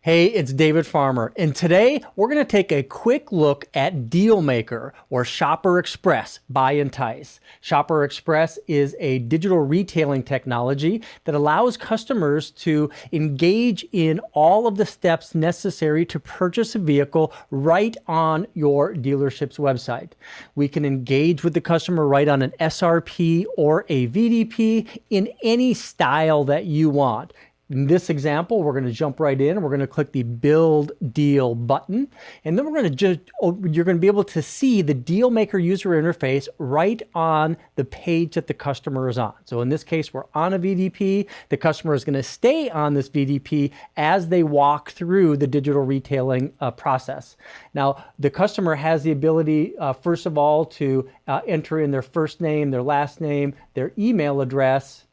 Hey, it's David Farmer, and today we're going to take a quick look at Dealmaker or Shopper Express by Entice. Shopper Express is a digital retailing technology that allows customers to engage in all of the steps necessary to purchase a vehicle right on your dealership's website. We can engage with the customer right on an SRP or a VDP in any style that you want. In this example, we're going to jump right in. We're going to click the Build Deal button, and then you're going to be able to see the Dealmaker user interface right on the page that the customer is on. So in this case, we're on a VDP. The customer is going to stay on this VDP as they walk through the digital retailing process. Now, the customer has the ability, first of all, to enter in their first name, their last name, their email address,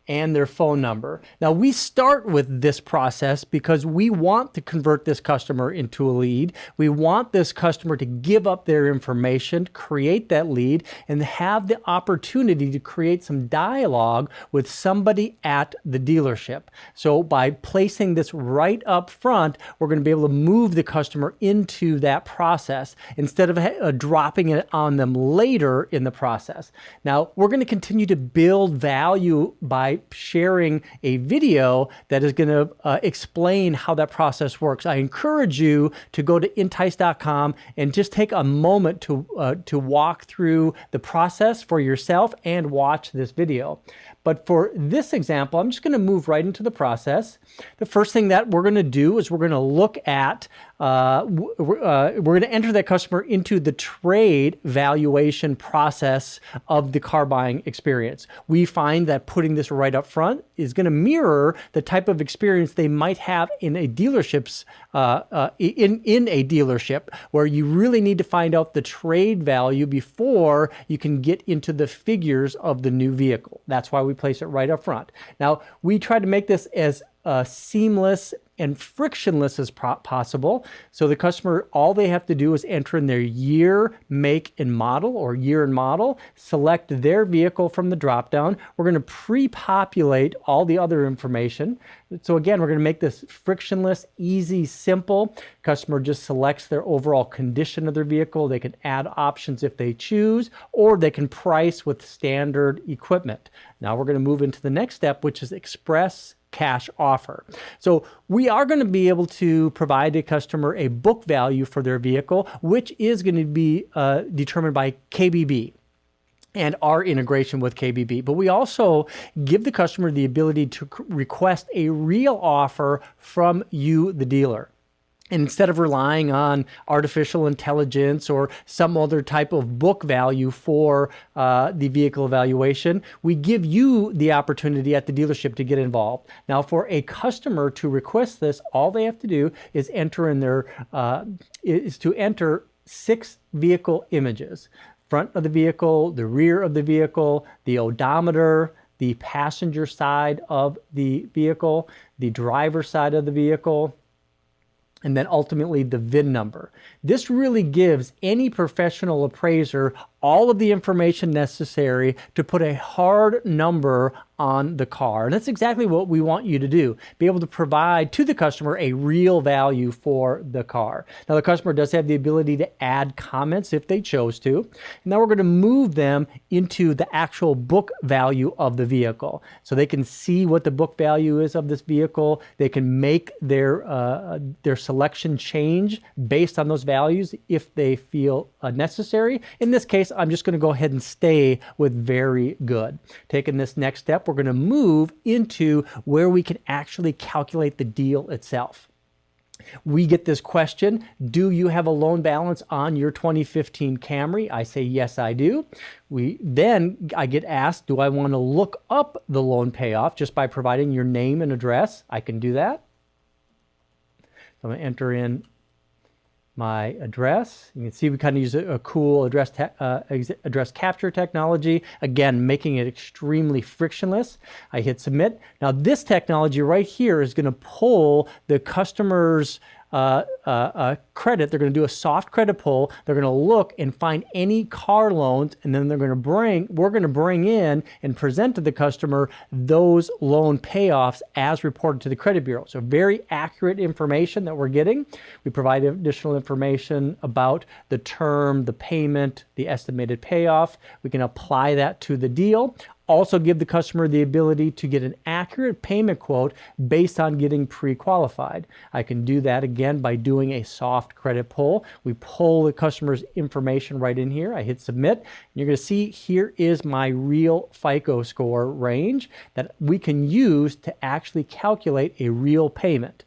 and their phone number. Now, we start with this process because we want to convert this customer into a lead. We want this customer to give up their information, create that lead, and have the opportunity to create some dialogue with somebody at the dealership. So by placing this right up front, we're going to be able to move the customer into that process instead of dropping it on them later in the process. Now, we're going to continue to build value by sharing a video that is going to explain how that process works. I encourage you to go to entice.com and just take a moment to walk through the process for yourself and watch this video. But for this example, I'm just going to move right into the process. The first thing that we're going to do is we're going to look at, we're going to enter that customer into the trade valuation process of the car buying experience. We find that putting this right up front is going to mirror the type of experience they might have in a dealership's in a dealership, where you really need to find out the trade value before you can get into the figures of the new vehicle. That's why we place it right up front. Now, we try to make this as seamless and frictionless as possible. So the customer, all they have to do is enter in their year, make, and model, or year and model, select their vehicle from the dropdown. We're going to pre-populate all the other information. So again, we're going to make this frictionless, easy, simple. Customer just selects their overall condition of their vehicle. They can add options if they choose, or they can price with standard equipment. Now we're going to move into the next step, which is Express Cash Offer. So we are going to be able to provide a customer a book value for their vehicle, which is going to be determined by KBB and our integration with KBB. But we also give the customer the ability to request a real offer from you, the dealer. And instead of relying on artificial intelligence or some other type of book value for the vehicle evaluation, we give you the opportunity at the dealership to get involved. Now, for a customer to request this, all they have to do is enter in their enter 6 vehicle images: front of the vehicle, the rear of the vehicle, the odometer, the passenger side of the vehicle, the driver side of the vehicle, and then ultimately the VIN number. This really gives any professional appraiser all of the information necessary to put a hard number on the car. And that's exactly what we want you to do. Be able to provide to the customer a real value for the car. Now, the customer does have the ability to add comments if they chose to. And now we're going to move them into the actual book value of the vehicle. So they can see what the book value is of this vehicle. They can make their selection change based on those values if they feel necessary. In this case, I'm just going to go ahead and stay with very good. Taking this next step, we're going to move into where we can actually calculate the deal itself. We get this question: do you have a loan balance on your 2015 Camry? I say, yes, I do. Then I get asked, do I want to look up the loan payoff just by providing your name and address? I can do that. So I'm going to enter in my address. You can see we kind of use a cool address capture technology, again, making it extremely frictionless. I hit submit. Now this technology right here is going to pull the customer's credit. They're going to do a soft credit pull. They're going to look and find any car loans, and then we're going to bring in and present to the customer those loan payoffs as reported to the credit bureau. So very accurate information that we're getting. We provide additional information about the term, the payment, the estimated payoff. We can apply that to the deal. Also give the customer the ability to get an accurate payment quote based on getting pre-qualified. I can do that again by doing a soft credit pull. We pull the customer's information right in here. I hit submit. And you're going to see here is my real FICO score range that we can use to actually calculate a real payment.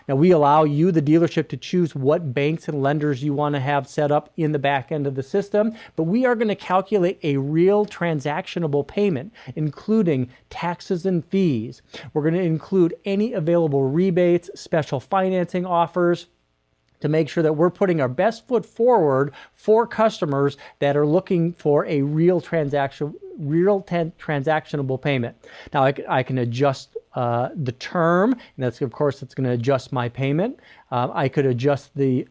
Now we allow you, the dealership, to choose what banks and lenders you want to have set up in the back end of the system, but we are going to calculate a real transactionable payment, including taxes and fees. We're going to include any available rebates, special financing offers, to make sure that we're putting our best foot forward for customers that are looking for a real transactionable payment. Now I can adjust the term, and that's of course it's going to adjust my payment. I could adjust the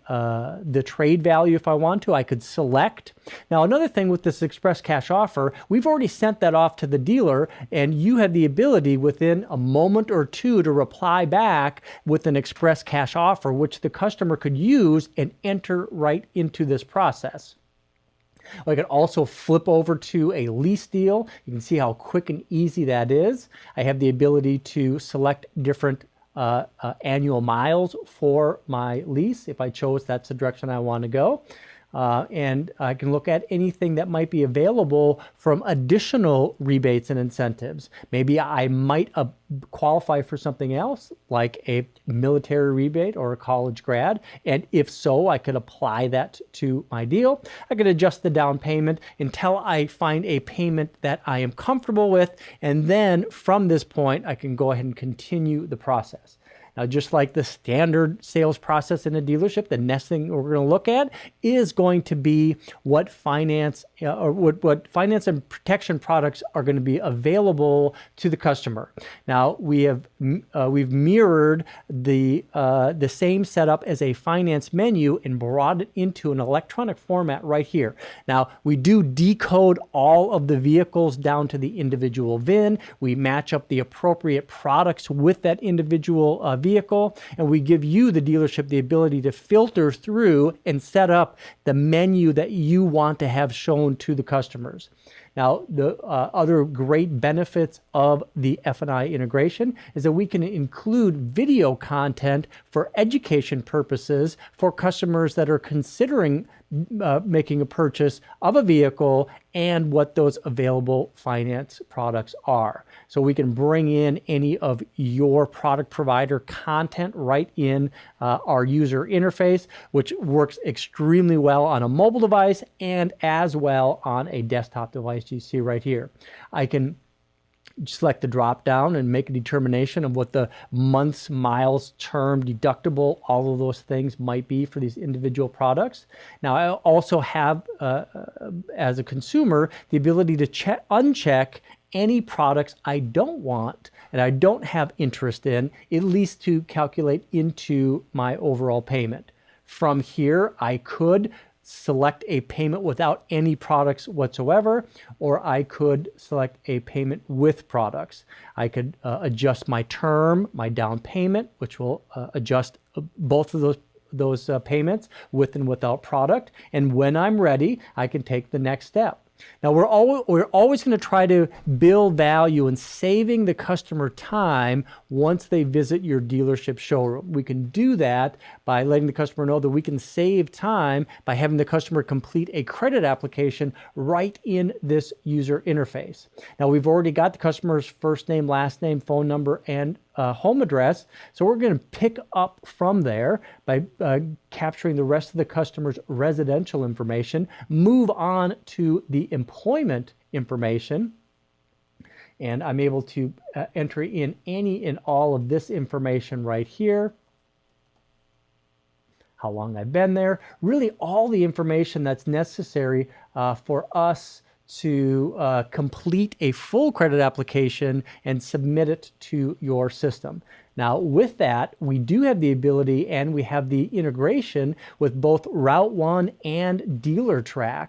trade value if I want to. I could select. Now another thing with this express cash offer, we've already sent that off to the dealer, and you have the ability within a moment or two to reply back with an express cash offer, which the customer could use and enter right into this process. I can also flip over to a lease deal. You can see how quick and easy that is. I have the ability to select different annual miles for my lease if I chose that's the direction I want to go. And I can look at anything that might be available from additional rebates and incentives. Maybe I might qualify for something else, like a military rebate or a college grad. And if so, I could apply that to my deal. I could adjust the down payment until I find a payment that I am comfortable with. And then from this point, I can go ahead and continue the process. Now, just like the standard sales process in a dealership, the next thing we're going to look at is going to be what finance what finance and protection products are going to be available to the customer. Now, we've mirrored the same setup as a finance menu and brought it into an electronic format right here. Now, we do decode all of the vehicles down to the individual VIN. We match up the appropriate products with that individual vehicle, and we give you, the dealership, the ability to filter through and set up the menu that you want to have shown to the customers. Now, the other great benefits of the F&I integration is that we can include video content for education purposes for customers that are considering making a purchase of a vehicle and what those available finance products are. So we can bring in any of your product provider content right in our user interface, which works extremely well on a mobile device and as well on a desktop device you see right here. I can select the drop down and make a determination of what the months, miles, term, deductible, all of those things might be for these individual products. Now, I also have, as a consumer, the ability to uncheck any products I don't want and I don't have interest in, at least to calculate into my overall payment. From here, I could select a payment without any products whatsoever, or I could select a payment with products. I could adjust my term, my down payment, which will adjust both of those payments with and without product. And when I'm ready, I can take the next step. Now, we're always going to try to build value in saving the customer time once they visit your dealership showroom. We can do that by letting the customer know that we can save time by having the customer complete a credit application right in this user interface. Now, we've already got the customer's first name, last name, phone number, and home address. So we're going to pick up from there by capturing the rest of the customer's residential information, move on to the employment information, and I'm able to enter in any and all of this information right here. How long I've been there, really all the information that's necessary for us to complete a full credit application and submit it to your system. Now, with that, we do have the ability and we have the integration with both RouteOne and DealerTrack.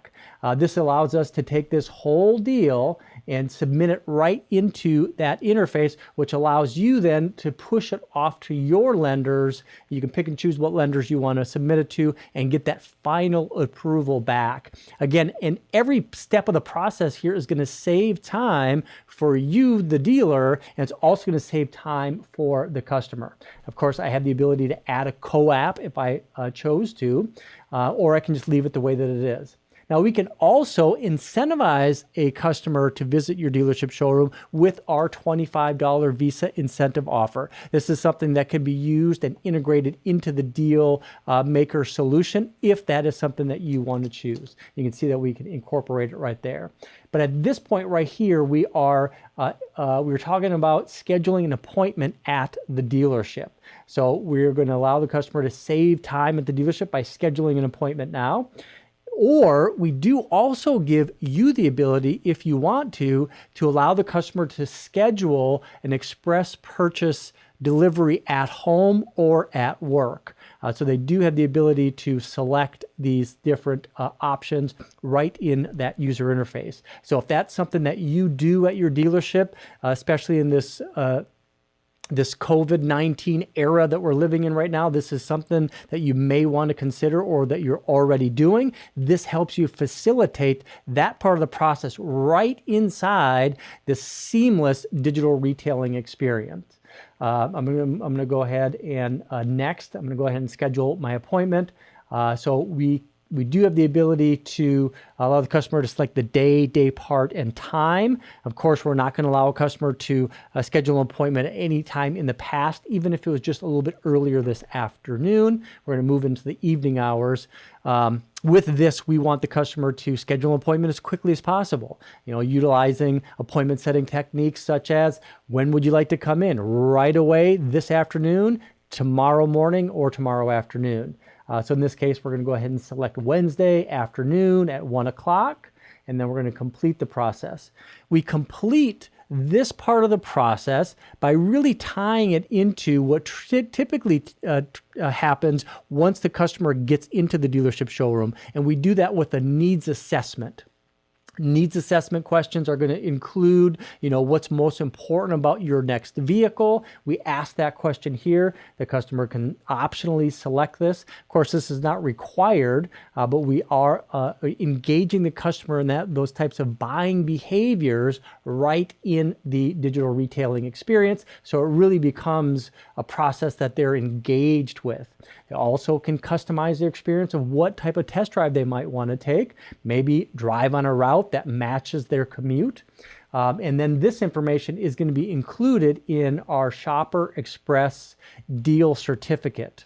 This allows us to take this whole deal and submit it right into that interface, which allows you then to push it off to your lenders. You can pick and choose what lenders you want to submit it to and get that final approval back. Again, and every step of the process here is going to save time for you, the dealer, and it's also going to save time for the customer. Of course, I have the ability to add a co-app if I chose to, or I can just leave it the way that it is. Now, we can also incentivize a customer to visit your dealership showroom with our $25 Visa incentive offer. This is something that can be used and integrated into the deal maker solution if that is something that you want to choose. You can see that we can incorporate it right there. But at this point right here, we're talking about scheduling an appointment at the dealership. So we're going to allow the customer to save time at the dealership by scheduling an appointment now. Or we do also give you the ability, if you want to allow the customer to schedule an express purchase delivery at home or at work. So they do have the ability to select these different options right in that user interface. So if that's something that you do at your dealership, especially in this COVID-19 era that we're living in right now, this is something that you may want to consider or that you're already doing. This helps you facilitate that part of the process right inside this seamless digital retailing experience. I'm going to go ahead and next, I'm going to go ahead and schedule my appointment. So we do have the ability to allow the customer to select the day part, and time. Of course, we're not going to allow a customer to schedule an appointment at any time in the past, even if it was just a little bit earlier this afternoon. We're going to move into the evening hours. With this, we want the customer to schedule an appointment as quickly as possible, utilizing appointment setting techniques such as, when would you like to come in? Right away, this afternoon, tomorrow morning, or tomorrow afternoon. So in this case, we're going to go ahead and select Wednesday afternoon at 1 o'clock, and then we're going to complete the process. We complete this part of the process by really tying it into what typically happens once the customer gets into the dealership showroom, and we do that with a needs assessment. Needs assessment questions are going to include, what's most important about your next vehicle. We ask that question here. The customer can optionally select this. Of course, this is not required, but we are engaging the customer in those types of buying behaviors right in the digital retailing experience. So it really becomes a process that they're engaged with. They also can customize their experience of what type of test drive they might want to take, maybe drive on a route that matches their commute. And then this information is going to be included in our Shopper Express deal certificate.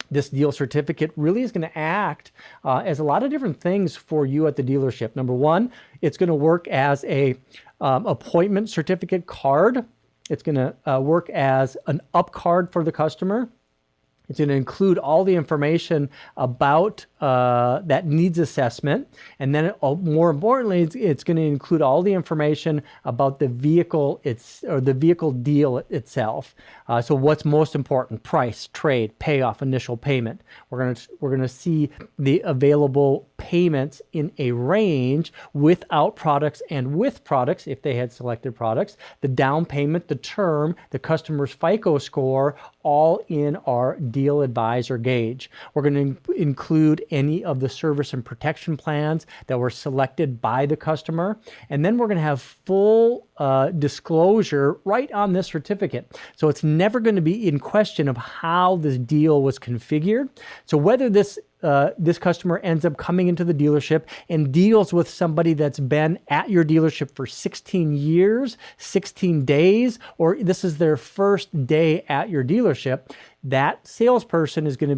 This deal certificate really is going to act as a lot of different things for you at the dealership. Number one, it's going to work as a appointment certificate card. It's going to work as an up card for the customer. It's going to include all the information about that needs assessment. And then more importantly, it's going to include all the information about the vehicle the vehicle deal itself. So what's most important: price, trade, payoff, initial payment. We're going to see the available payments in a range without products and with products if they had selected products, the down payment, the term, the customer's FICO score, all in our deal advisor gauge. We're going to include any of the service and protection plans that were selected by the customer. And then we're going to have full disclosure right on this certificate. So it's never going to be in question of how this deal was configured. So whether this customer ends up coming into the dealership and deals with somebody that's been at your dealership for 16 years, 16 days, or this is their first day at your dealership, that salesperson is going to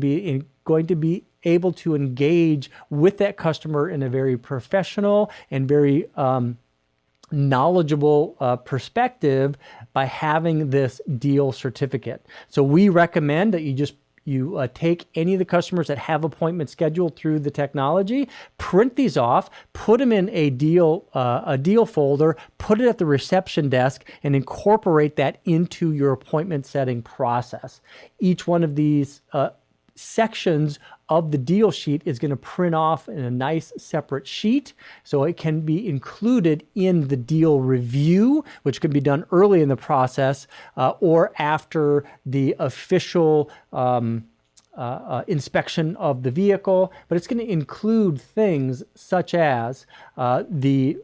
be able to engage with that customer in a very professional and very knowledgeable perspective by having this deal certificate. So we recommend that you just you take any of the customers that have appointments scheduled through the technology, print these off, put them in a deal folder, put it at the reception desk, and incorporate that into your appointment setting process. Each one of these sections of the deal sheet is going to print off in a nice separate sheet, so it can be included in the deal review, which can be done early in the process or after the official inspection of the vehicle. But it's going to include things such as the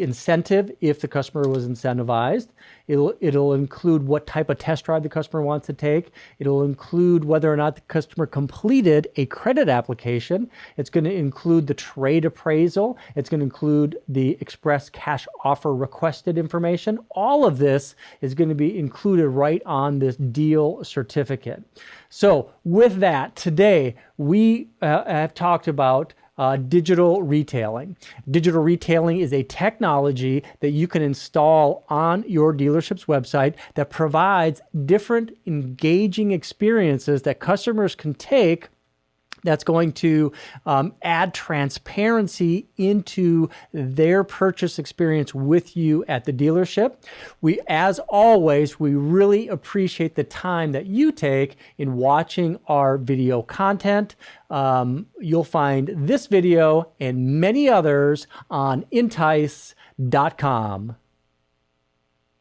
incentive if the customer was incentivized. It'll include what type of test drive the customer wants to take. It'll include whether or not the customer completed a credit application. It's going to include the trade appraisal. It's going to include the express cash offer requested information. All of this is going to be included right on this deal certificate. So with that, today we have talked about digital retailing. Digital retailing is a technology that you can install on your dealership's website that provides different engaging experiences that customers can take, that's going to add transparency into their purchase experience with you at the dealership. As always, we really appreciate the time that you take in watching our video content. You'll find this video and many others on entice.com.